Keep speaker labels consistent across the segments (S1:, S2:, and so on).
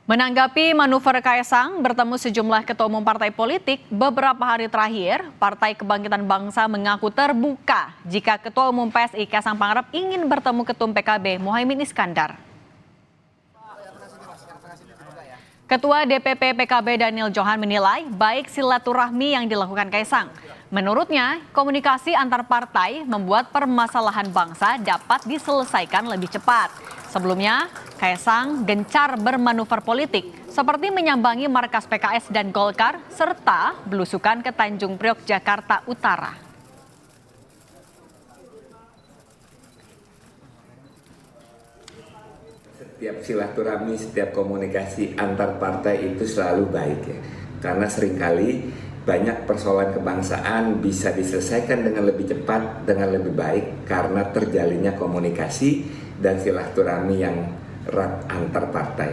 S1: Menanggapi manuver Kaisang bertemu sejumlah ketua umum partai politik, beberapa hari terakhir, Partai Kebangkitan Bangsa mengaku terbuka jika Ketua Umum PSI Kaisang Pangarep ingin bertemu Ketum PKB Muhaimin Iskandar. Ketua DPP PKB Daniel Johan menilai baik silaturahmi yang dilakukan Kaisang. Menurutnya, komunikasi antar partai membuat permasalahan bangsa dapat diselesaikan lebih cepat. Sebelumnya, Kaisang gencar bermanuver politik seperti menyambangi markas PKS dan Golkar serta belusukan ke Tanjung Priok, Jakarta Utara.
S2: Setiap silaturahmi, setiap komunikasi antar partai itu selalu baik ya. Karena seringkali banyak persoalan kebangsaan bisa diselesaikan dengan lebih cepat, dengan lebih baik karena terjalinnya komunikasi dan silaturahmi yang erat antar partai.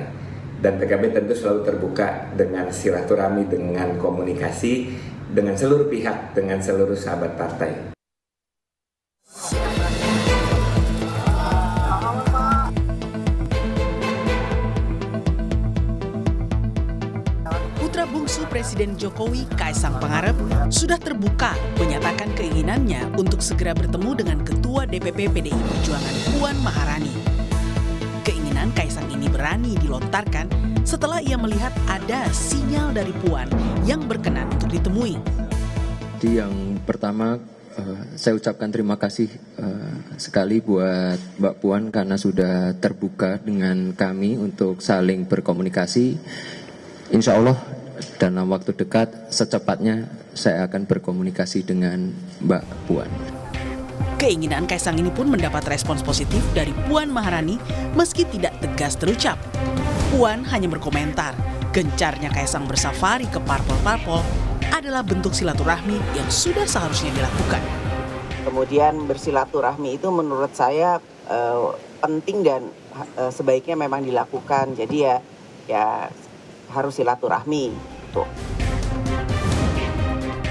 S2: Dan PKB tentu selalu terbuka dengan silaturahmi, dengan komunikasi, dengan seluruh pihak, dengan seluruh sahabat partai.
S3: Putra bungsu Presiden Jokowi, Kaisang Pangarep, sudah terbuka menyatakan keinginannya untuk segera bertemu dengan Ketua DPP PDI Perjuangan Puan Maharani. Keinginan Kaisang ini berani dilontarkan setelah ia melihat ada sinyal dari Puan yang berkenan untuk ditemui.
S4: Jadi yang pertama, saya ucapkan terima kasih sekali buat Mbak Puan karena sudah terbuka dengan kami untuk saling berkomunikasi. Insya Allah dalam waktu dekat secepatnya saya akan berkomunikasi dengan Mbak Puan.
S3: Keinginan Kaisang ini pun mendapat respons positif dari Puan Maharani meski tidak tegas terucap. Puan hanya berkomentar, gencarnya Kaisang bersafari ke parpol-parpol adalah bentuk silaturahmi yang sudah seharusnya dilakukan.
S5: Kemudian bersilaturahmi itu menurut saya penting dan sebaiknya memang dilakukan. Jadi ya harus silaturahmi. Tuh.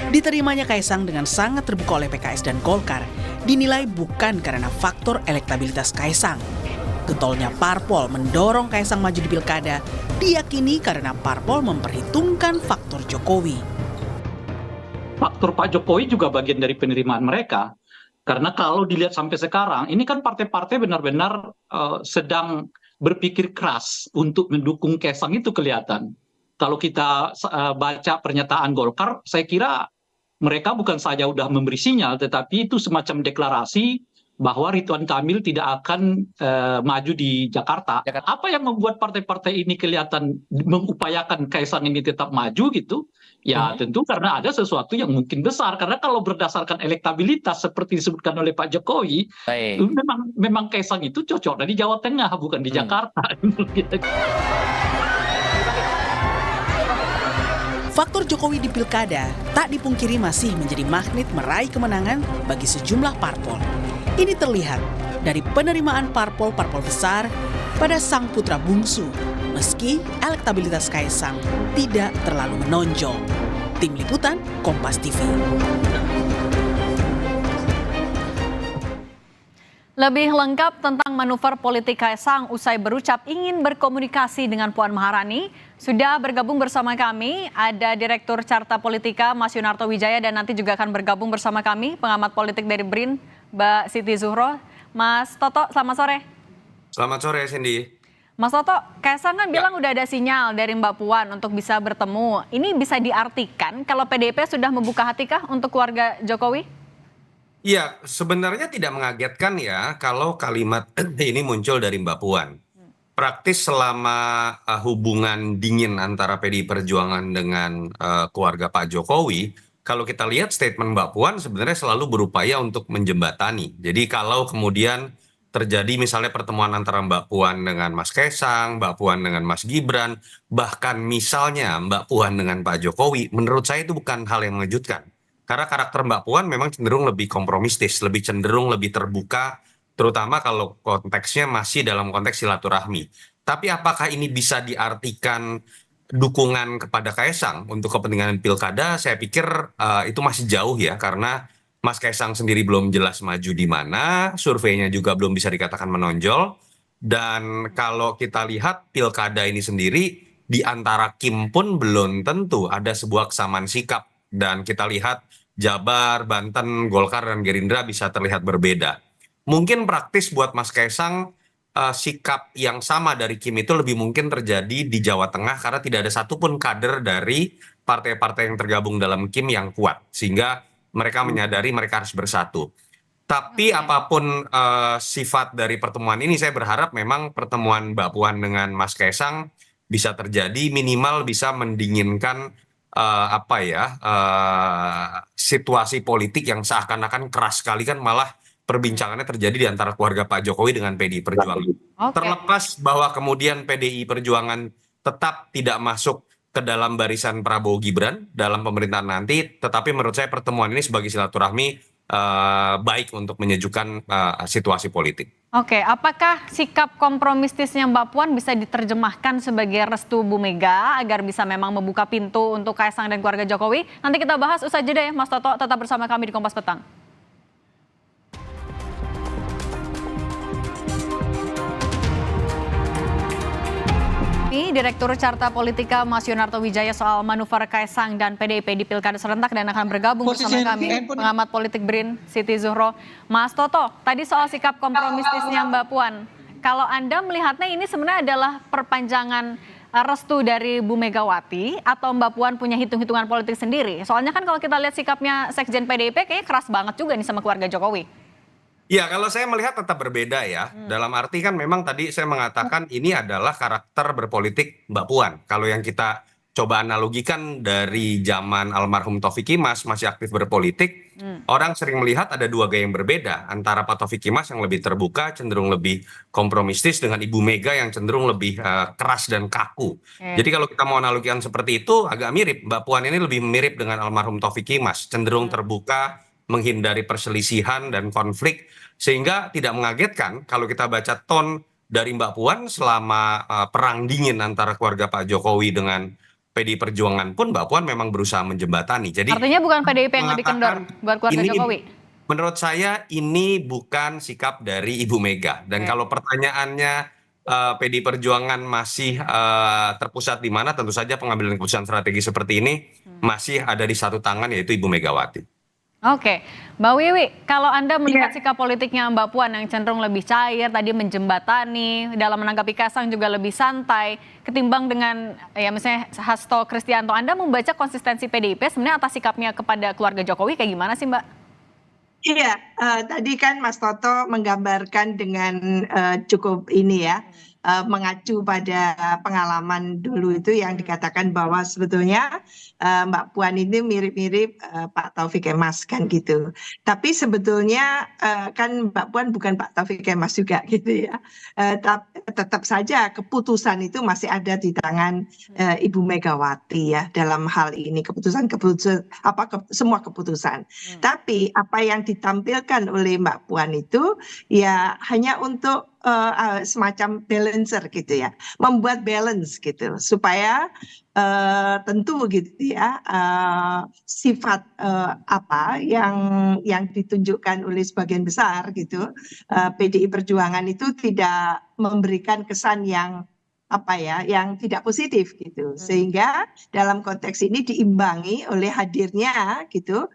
S3: Diterimanya Kaisang dengan sangat terbuka oleh PKS dan Golkar dinilai bukan karena faktor elektabilitas Kaisang. Getolnya parpol mendorong Kaisang maju di pilkada diyakini karena parpol memperhitungkan faktor Jokowi.
S6: Faktor Pak Jokowi juga bagian dari penerimaan mereka. Karena kalau dilihat sampai sekarang, ini kan partai-partai benar-benar sedang berpikir keras untuk mendukung Kaisang itu kelihatan. Kalau kita baca pernyataan Golkar, saya kira mereka bukan saja sudah memberi sinyal, tetapi itu semacam deklarasi bahwa Ridwan Kamil tidak akan maju di Jakarta. Apa yang membuat partai-partai ini kelihatan mengupayakan Kaisang ini tetap maju gitu? Ya tentu karena ada sesuatu yang mungkin besar. Karena kalau berdasarkan elektabilitas seperti disebutkan oleh Pak Jokowi, memang Kaisang itu cocok dari Jawa Tengah bukan di Jakarta.
S3: Faktor Jokowi di pilkada tak dipungkiri masih menjadi magnet meraih kemenangan bagi sejumlah parpol. Ini terlihat dari penerimaan parpol-parpol besar pada sang putra bungsu, meski elektabilitas Kaisang tidak terlalu menonjol. Tim Liputan, Kompas TV.
S1: Lebih lengkap tentang manuver politik Kaisang usai berucap ingin berkomunikasi dengan Puan Maharani, sudah bergabung bersama kami ada Direktur Carta Politika Mas Yunarto Wijaya dan nanti juga akan bergabung bersama kami pengamat politik dari BRIN Mbak Siti Zuhro. Mas Toto, selamat sore.
S7: Selamat sore Cindy.
S1: Mas Toto, Kaisang kan bilang udah ada sinyal dari Mbak Puan untuk bisa bertemu. Ini bisa diartikan kalau PDIP sudah membuka hatikah untuk keluarga Jokowi?
S7: Iya, sebenarnya tidak mengagetkan ya kalau kalimat ini muncul dari Mbak Puan. Praktis selama hubungan dingin antara PDI Perjuangan dengan keluarga Pak Jokowi, kalau kita lihat statement Mbak Puan sebenarnya selalu berupaya untuk menjembatani. Jadi kalau kemudian terjadi misalnya pertemuan antara Mbak Puan dengan Mas Kaisang, Mbak Puan dengan Mas Gibran, bahkan misalnya Mbak Puan dengan Pak Jokowi, menurut saya itu bukan hal yang mengejutkan. Karena karakter Mbak Puan memang cenderung lebih kompromistis, lebih cenderung lebih terbuka, terutama kalau konteksnya masih dalam konteks silaturahmi. Tapi apakah ini bisa diartikan dukungan kepada Kaisang untuk kepentingan pilkada? Saya pikir itu masih jauh ya, karena Mas Kaisang sendiri belum jelas maju di mana, surveinya juga belum bisa dikatakan menonjol. Dan kalau kita lihat pilkada ini sendiri, di antara Kim pun belum tentu ada sebuah kesamaan sikap. Dan kita lihat Jabar, Banten, Golkar, dan Gerindra bisa terlihat berbeda. Mungkin praktis buat Mas Kaisang, sikap yang sama dari Kim itu lebih mungkin terjadi di Jawa Tengah karena tidak ada satupun kader dari partai-partai yang tergabung dalam Kim yang kuat. Sehingga mereka menyadari mereka harus bersatu. Tapi apapun sifat dari pertemuan ini, saya berharap memang pertemuan Mbak Puan dengan Mas Kaisang bisa terjadi, minimal bisa mendinginkan situasi politik yang seakan-akan keras sekali, kan malah perbincangannya terjadi di antara keluarga Pak Jokowi dengan PDI Perjuangan. Terlepas bahwa kemudian PDI Perjuangan tetap tidak masuk ke dalam barisan Prabowo Gibran dalam pemerintahan nanti, tetapi menurut saya pertemuan ini sebagai silaturahmi baik untuk menyejukkan situasi politik.
S1: Oke, apakah sikap kompromistisnya Mbak Puan bisa diterjemahkan sebagai restu Bu Mega agar bisa memang membuka pintu untuk Kaisang dan keluarga Jokowi? Nanti kita bahas usai jeda ya, Mas Toto. Tetap bersama kami di Kompas Petang. Ini Direktur Carta Politika Mas Yunarto Wijaya soal manuver Kaisang dan PDIP di Pilkada serentak, dan akan bergabung bersama kami pengamat politik BRIN Siti Zuhro. Mas Toto, tadi soal sikap kompromistisnya Mbak Puan. Kalau Anda melihatnya ini sebenarnya adalah perpanjangan restu dari Bu Megawati atau Mbak Puan punya hitung-hitungan politik sendiri? Soalnya kan kalau kita lihat sikapnya Sekjen PDIP kayaknya keras banget juga nih sama keluarga Jokowi.
S7: Ya, kalau saya melihat tetap berbeda ya. Dalam arti kan memang tadi saya mengatakan ini adalah karakter berpolitik Mbak Puan. Kalau yang kita coba analogikan dari zaman almarhum Taufik Kimas masih aktif berpolitik, orang sering melihat ada dua gaya yang berbeda. Antara Pak Taufik Kimas yang lebih terbuka, cenderung lebih kompromistis, dengan Ibu Mega yang cenderung lebih keras dan kaku. Jadi kalau kita mau analogikan seperti itu agak mirip. Mbak Puan ini lebih mirip dengan almarhum Taufik Kimas, cenderung terbuka, menghindari perselisihan dan konflik, sehingga tidak mengagetkan kalau kita baca tone dari Mbak Puan selama perang dingin antara keluarga Pak Jokowi dengan PDI Perjuangan pun Mbak Puan memang berusaha menjembatani. Jadi
S1: artinya bukan PDIP yang lebih kendor buat keluarga Jokowi?
S7: Menurut saya ini bukan sikap dari Ibu Mega. Dan kalau pertanyaannya PDI Perjuangan masih terpusat di mana, tentu saja pengambilan keputusan strategi seperti ini masih ada di satu tangan, yaitu Ibu Megawati.
S1: Oke, Mbak Wiwi, kalau Anda melihat sikap politiknya Mbak Puan yang cenderung lebih cair, tadi menjembatani, dalam menanggapi Kaisang juga lebih santai, ketimbang dengan ya misalnya Hasto Kristianto, Anda membaca konsistensi PDIP sebenarnya atas sikapnya kepada keluarga Jokowi kayak gimana sih Mbak?
S8: Iya, tadi kan Mas Toto menggambarkan dengan cukup ini ya, mengacu pada pengalaman dulu itu yang dikatakan bahwa sebetulnya Mbak Puan ini mirip-mirip Pak Taufik Kemas kan gitu. Tapi sebetulnya kan Mbak Puan bukan Pak Taufik Kemas juga gitu ya. Tetap saja keputusan itu masih ada di tangan Ibu Megawati ya dalam hal ini, semua keputusan. Tapi apa yang ditampilkan oleh Mbak Puan itu ya hanya untuk semacam balancer gitu ya, membuat balance gitu supaya tentu gitu ya sifat apa yang ditunjukkan oleh sebagian besar gitu PDI Perjuangan itu tidak memberikan kesan yang apa ya, yang tidak positif gitu, sehingga dalam konteks ini diimbangi oleh hadirnya gitu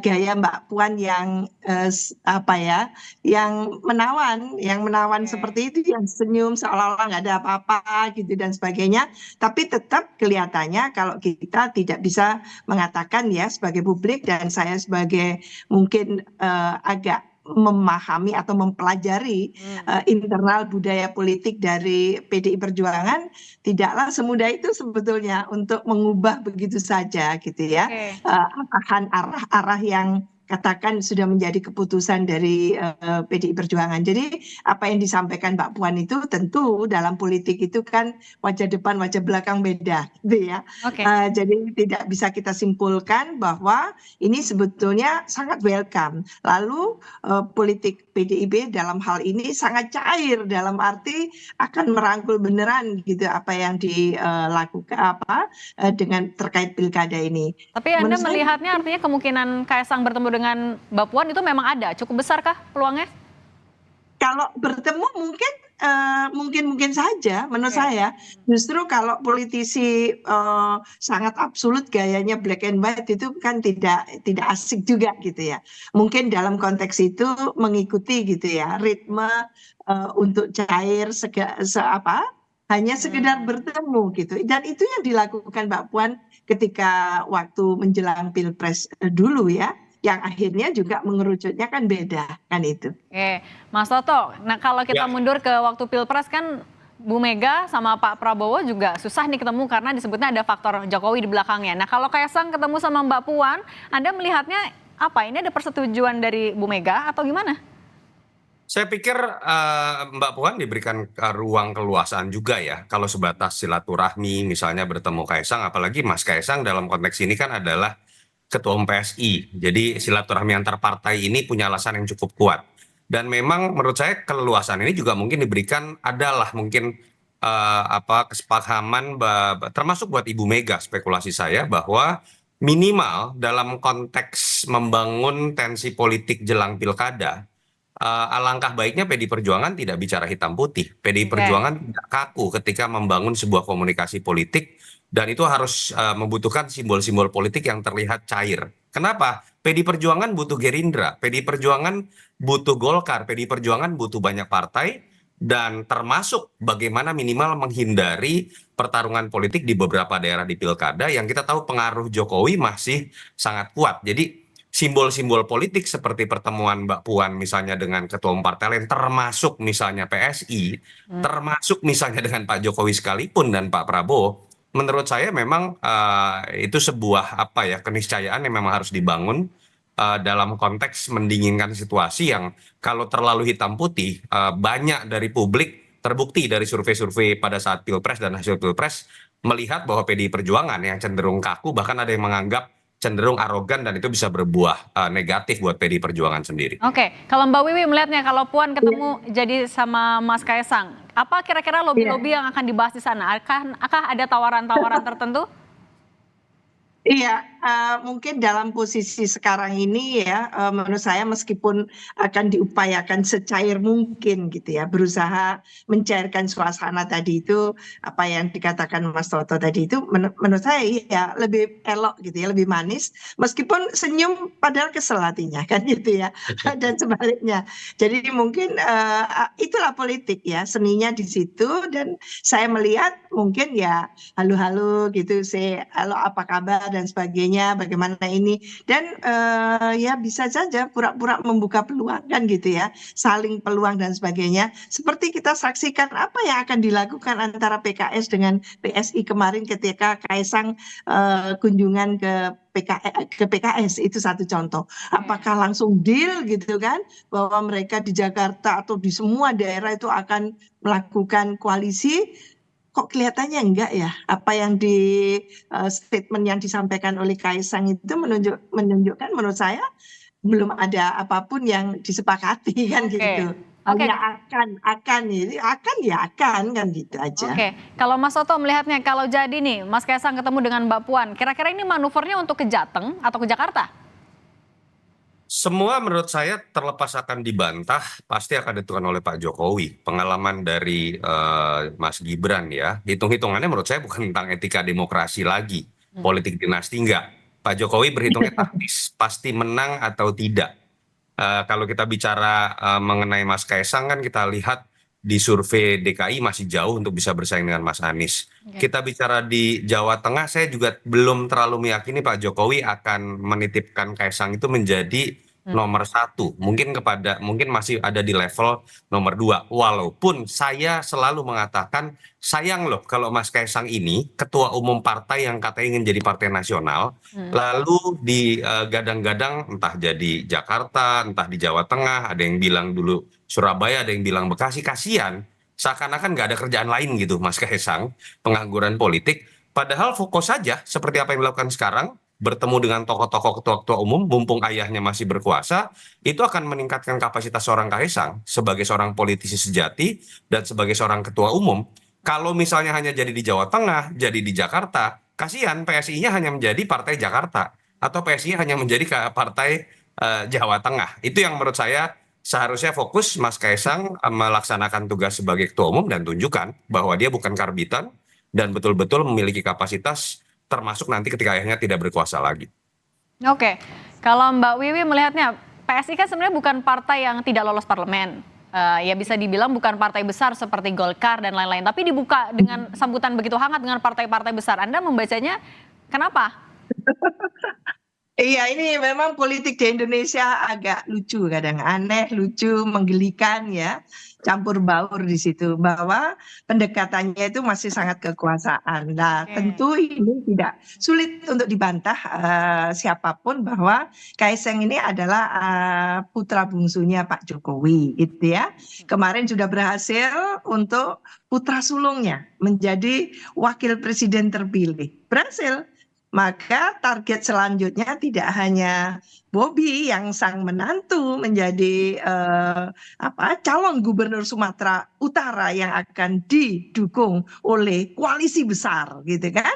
S8: gaya Mbak Puan yang apa ya, yang menawan seperti itu, yang senyum seolah-olah nggak ada apa-apa gitu dan sebagainya, tapi tetap kelihatannya kalau kita tidak bisa mengatakan ya sebagai publik dan saya sebagai mungkin agak memahami atau mempelajari internal budaya politik dari PDI Perjuangan, tidaklah semudah itu sebetulnya untuk mengubah begitu saja gitu ya arah-arah yang katakan sudah menjadi keputusan dari PDI Perjuangan. Jadi apa yang disampaikan Mbak Puan itu tentu dalam politik itu kan wajah depan wajah belakang beda gitu ya. Jadi tidak bisa kita simpulkan bahwa ini sebetulnya sangat welcome. Lalu politik PDIP dalam hal ini sangat cair dalam arti akan merangkul beneran gitu apa yang dilakukan dengan terkait pilkada ini.
S1: Tapi Anda melihatnya artinya kemungkinan Kaisang bertemu dengan Mbak Puan itu memang ada, cukup besar kah peluangnya?
S8: Kalau bertemu mungkin mungkin saja menurut saya justru kalau politisi sangat absolut gayanya black and white itu kan tidak asik juga gitu ya. Mungkin dalam konteks itu mengikuti gitu ya ritme untuk cair hanya sekedar bertemu gitu. Dan itu yang dilakukan Mbak Puan ketika waktu menjelang Pilpres dulu ya, yang akhirnya juga mengerucutnya kan beda kan itu.
S1: Oke, Mas Toto, nah kalau kita mundur ke waktu Pilpres kan Bu Mega sama Pak Prabowo juga susah nih ketemu karena disebutnya ada faktor Jokowi di belakangnya. Nah kalau Kaisang ketemu sama Mbak Puan, Anda melihatnya apa? Ini ada persetujuan dari Bu Mega atau gimana?
S7: Saya pikir Mbak Puan diberikan ruang keluasan juga ya, kalau sebatas silaturahmi misalnya bertemu Kaisang, apalagi Mas Kaisang dalam konteks ini kan adalah Ketua Umum PSI, jadi silaturahmi antar partai ini punya alasan yang cukup kuat. Dan memang menurut saya keleluasan ini juga mungkin diberikan adalah mungkin kesepahaman termasuk buat Ibu Mega, spekulasi saya bahwa minimal dalam konteks membangun tensi politik jelang pilkada, alangkah baiknya PDI Perjuangan tidak bicara hitam putih. PDI Perjuangan tidak kaku ketika membangun sebuah komunikasi politik, dan itu harus membutuhkan simbol-simbol politik yang terlihat cair. Kenapa? PDI Perjuangan butuh Gerindra, PDI Perjuangan butuh Golkar, PDI Perjuangan butuh banyak partai, dan termasuk bagaimana minimal menghindari pertarungan politik di beberapa daerah di pilkada yang kita tahu pengaruh Jokowi masih sangat kuat. Jadi simbol-simbol politik seperti pertemuan Mbak Puan misalnya dengan ketua umum partai lain, termasuk misalnya PSI, termasuk misalnya dengan Pak Jokowi sekalipun dan Pak Prabowo, menurut saya memang itu sebuah keniscayaan yang memang harus dibangun dalam konteks mendinginkan situasi yang kalau terlalu hitam putih, banyak dari publik terbukti dari survei-survei pada saat Pilpres dan hasil Pilpres melihat bahwa PDI Perjuangan yang cenderung kaku, bahkan ada yang menganggap cenderung arogan, dan itu bisa berbuah negatif buat PDI Perjuangan sendiri.
S1: Oke, kalau Mbak Wiwi melihatnya kalau Puan ketemu jadi sama Mas Kaisang, apa kira-kira lobby-lobby yang akan dibahas di sana? Akah ada tawaran-tawaran tertentu?
S8: Iya, mungkin dalam posisi sekarang ini ya, menurut saya meskipun akan diupayakan secair mungkin gitu ya, berusaha mencairkan suasana tadi itu, apa yang dikatakan Mas Toto tadi itu, menurut saya ya lebih elok gitu ya, lebih manis, meskipun senyum padahal kesel hatinya kan gitu ya, dan sebaliknya. Jadi mungkin itulah politik ya, seninya di situ, dan saya melihat mungkin ya halo-halo gitu, halo apa kabar dan sebagainya, bagaimana ini, dan ya bisa saja pura-pura membuka peluang kan gitu ya, saling peluang dan sebagainya, seperti kita saksikan apa yang akan dilakukan antara PKS dengan PSI kemarin ketika Kaisang kunjungan ke PKS, itu satu contoh. Apakah langsung deal gitu kan, bahwa mereka di Jakarta atau di semua daerah itu akan melakukan koalisi? Kok kelihatannya enggak ya? Apa yang di statement yang disampaikan oleh Kaisang itu menunjukkan menurut saya belum ada apapun yang disepakati kan gitu. Hanya akan kan gitu aja.
S1: Oke, kalau Mas Toto melihatnya kalau jadi nih Mas Kaisang ketemu dengan Mbak Puan, kira-kira ini manuvernya untuk ke Jateng atau ke Jakarta?
S7: Semua menurut saya terlepas akan dibantah, pasti akan ditentukan oleh Pak Jokowi. Pengalaman dari Mas Gibran ya, hitung-hitungannya menurut saya bukan tentang etika demokrasi lagi, politik dinasti enggak. Pak Jokowi berhitungnya taktis, pasti menang atau tidak. Kalau kita bicara mengenai Mas Kaisang kan kita lihat di survei DKI masih jauh untuk bisa bersaing dengan Mas Anies. Kita bicara di Jawa Tengah, saya juga belum terlalu meyakini Pak Jokowi akan menitipkan Kaisang itu menjadi nomor 1. Mungkin masih ada di level nomor 2. Walaupun saya selalu mengatakan sayang loh kalau Mas Kaisang ini ketua umum partai yang katanya ingin jadi partai nasional, lalu digadang-gadang entah jadi Jakarta, entah di Jawa Tengah, ada yang bilang dulu Surabaya, ada yang bilang Bekasi. Kasihan, seakan-akan nggak ada kerjaan lain gitu Mas Kaisang, pengangguran politik. Padahal fokus saja seperti apa yang dilakukan sekarang, bertemu dengan tokoh-tokoh ketua-ketua umum, mumpung ayahnya masih berkuasa, itu akan meningkatkan kapasitas seorang Kaisang sebagai seorang politisi sejati dan sebagai seorang ketua umum. Kalau misalnya hanya jadi di Jawa Tengah, jadi di Jakarta, kasihan PSI-nya hanya menjadi partai Jakarta, atau PSI hanya menjadi partai Jawa Tengah. Itu yang menurut saya seharusnya fokus Mas Kaisang melaksanakan tugas sebagai ketua umum dan tunjukkan bahwa dia bukan karbitan dan betul-betul memiliki kapasitas termasuk nanti ketika ayahnya tidak berkuasa lagi.
S1: Oke, kalau Mbak Wiwi melihatnya, PSI kan sebenarnya bukan partai yang tidak lolos parlemen. Ya bisa dibilang bukan partai besar seperti Golkar dan lain-lain, tapi dibuka dengan sambutan begitu hangat dengan partai-partai besar. Anda membacanya kenapa?
S8: Iya, ini memang politik di Indonesia agak lucu, kadang aneh, lucu, menggelikan ya, campur baur di situ bahwa pendekatannya itu masih sangat kekuasaan. Nah, tentu ini tidak sulit untuk dibantah siapapun bahwa Kaisang ini adalah putra bungsunya Pak Jokowi, gitu ya. Kemarin sudah berhasil untuk putra sulungnya menjadi wakil presiden terpilih, berhasil. Maka target selanjutnya tidak hanya Bobi yang sang menantu menjadi calon gubernur Sumatera Utara yang akan didukung oleh koalisi besar, gitu kan?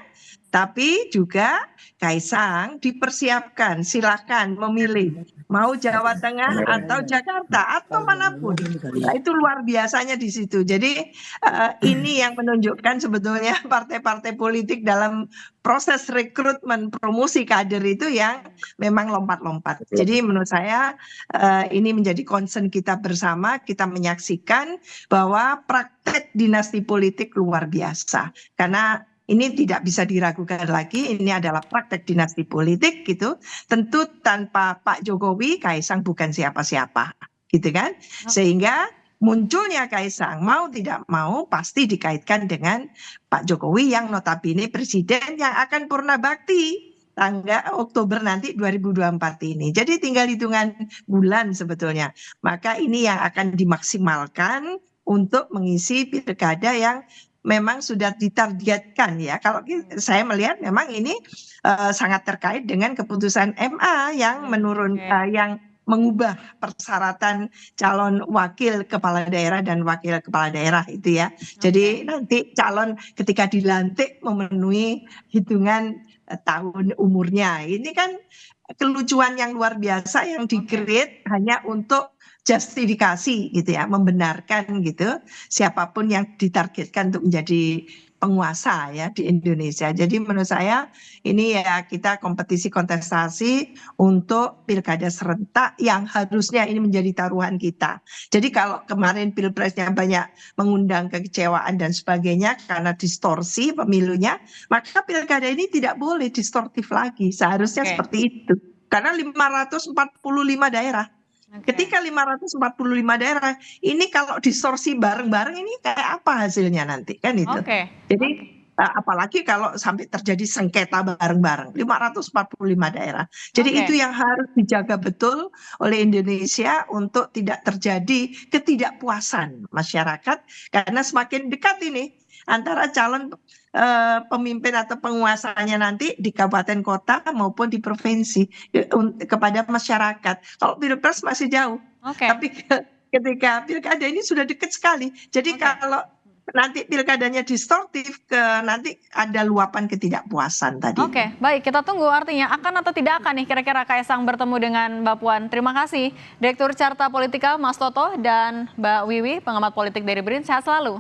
S8: Tapi juga Kaisang dipersiapkan, silakan memilih mau Jawa Tengah atau Jakarta atau manapun. Nah, itu luar biasanya di situ. Jadi ini yang menunjukkan sebetulnya partai-partai politik dalam proses rekrutmen promosi kader itu yang memang lompat-lompat. Jadi menurut saya ini menjadi concern kita bersama, kita menyaksikan bahwa praktek dinasti politik luar biasa. Karena ini tidak bisa diragukan lagi, ini adalah praktek dinasti politik gitu. Tentu tanpa Pak Jokowi, Kaisang bukan siapa-siapa, gitu kan? Sehingga munculnya Kaisang mau tidak mau pasti dikaitkan dengan Pak Jokowi yang notabene presiden yang akan purna bakti tanggal Oktober nanti 2024 ini. Jadi tinggal hitungan bulan sebetulnya. Maka ini yang akan dimaksimalkan untuk mengisi pilkada yang memang sudah ditargetkan ya. Kalau saya melihat memang ini sangat terkait dengan keputusan MA yang yang mengubah persyaratan calon wakil kepala daerah dan wakil kepala daerah itu ya. Jadi nanti calon ketika dilantik memenuhi hitungan tahun umurnya. Ini kan kelucuan yang luar biasa yang di-create hanya untuk justifikasi gitu ya, membenarkan gitu siapapun yang ditargetkan untuk menjadi penguasa ya di Indonesia. Jadi menurut saya ini ya kita kompetisi kontestasi untuk pilkada serentak yang harusnya ini menjadi taruhan kita. Jadi kalau kemarin pilpresnya banyak mengundang kekecewaan dan sebagainya karena distorsi pemilunya, maka pilkada ini tidak boleh distortif lagi. Seharusnya seperti itu. Karena 545 daerah. Ketika 545 daerah, ini kalau distorsi bareng-bareng ini kayak apa hasilnya nanti kan itu. Jadi apalagi kalau sampai terjadi sengketa bareng-bareng 545 daerah. Jadi itu yang harus dijaga betul oleh Indonesia untuk tidak terjadi ketidakpuasan masyarakat karena semakin dekat ini antara calon pemimpin atau penguasanya nanti di kabupaten kota maupun di provinsi kepada masyarakat. Kalau pilpres masih jauh, tapi ketika pilkada ini sudah dekat sekali. Jadi kalau nanti pilkadanya distortif, nanti ada luapan ketidakpuasan tadi.
S1: Oke, baik, kita tunggu artinya akan atau tidak akan nih kira-kira Kaisang bertemu dengan Mbak Puan. Terima kasih Direktur Carta Politika Mas Toto dan Mbak Wiwi, pengamat politik dari BRIN. Sehat selalu.